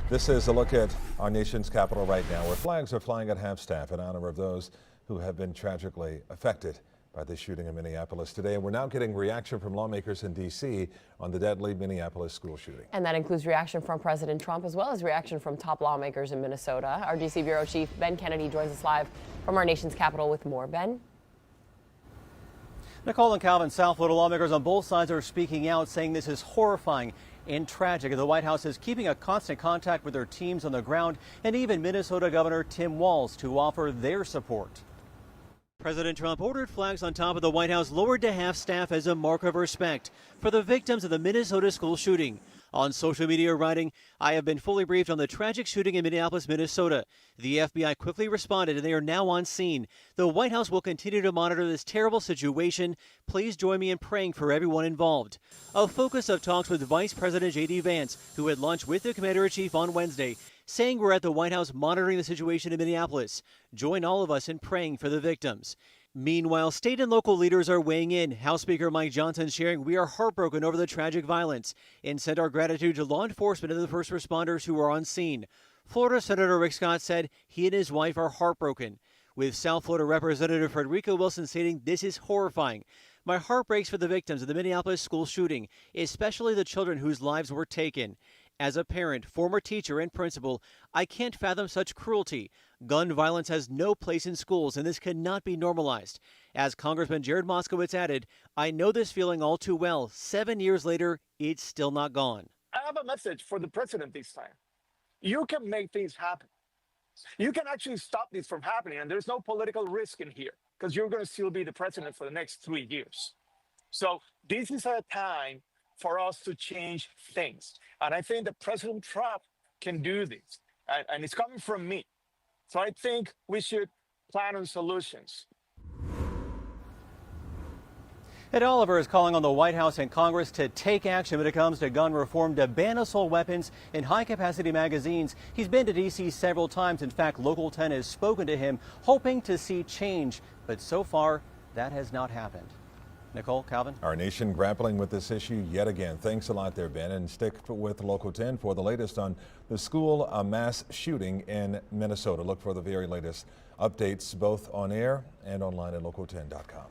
This is a look at our nation's capital right now, where flags are flying at half-staff in honor of those who have been tragically affected by the shooting in Minneapolis today. And we're now getting reaction from lawmakers in D.C. on the deadly Minneapolis school shooting. And that includes reaction from President Trump, as well as reaction from top lawmakers in Minnesota. Our D.C. Bureau Chief Ben Kennedy joins us live from our nation's capital with more. Ben? Nicole and Calvin, South Florida lawmakers on both sides are speaking out, saying this is horrifying and tragic. The White House is keeping a constant contact with their teams on the ground, and even Minnesota Governor Tim Walz to offer their support. President Trump ordered flags on top of the White House lowered to half-staff as a mark of respect for the victims of the Minnesota school shooting. On social media writing, "I have been fully briefed on the tragic shooting in Minneapolis, Minnesota. The FBI quickly responded and they are now on scene. The White House will continue to monitor this terrible situation. Please join me in praying for everyone involved." A focus of talks with Vice President J.D. Vance, who had lunch with the Commander-in-Chief on Wednesday, saying we're at the White House monitoring the situation in Minneapolis. Join all of us in praying for the victims. Meanwhile, state and local leaders are weighing in. House Speaker Mike Johnson sharing we are heartbroken over the tragic violence and sent our gratitude to law enforcement and the first responders who were on scene. Florida Senator Rick Scott said he and his wife are heartbroken, with South Florida Representative Frederica Wilson stating this is horrifying. "My heart breaks for the victims of the Minneapolis school shooting, especially the children whose lives were taken. As a parent, former teacher, and principal, I can't fathom such cruelty. Gun violence has no place in schools, and this cannot be normalized." As Congressman Jared Moskowitz added, "I know this feeling all too well. 7 years later, it's still not gone." I have a message for the president this time. You can make things happen. You can actually stop this from happening, and there's no political risk in here because you're going to still be the president for the next 3 years. So this is a time for us to change things. And I think that President Trump can do this. And it's coming from me. So I think we should plan on solutions. Ed Oliver is calling on the White House and Congress to take action when it comes to gun reform, to ban assault weapons and high-capacity magazines. He's been to D.C. several times. In fact, Local 10 has spoken to him, hoping to see change. But so far, that has not happened. Nicole, Calvin? Our nation grappling with this issue yet again. Thanks a lot there, Ben. And stick with Local 10 for the latest on the school mass shooting in Minnesota. Look for the very latest updates both on air and online at local10.com.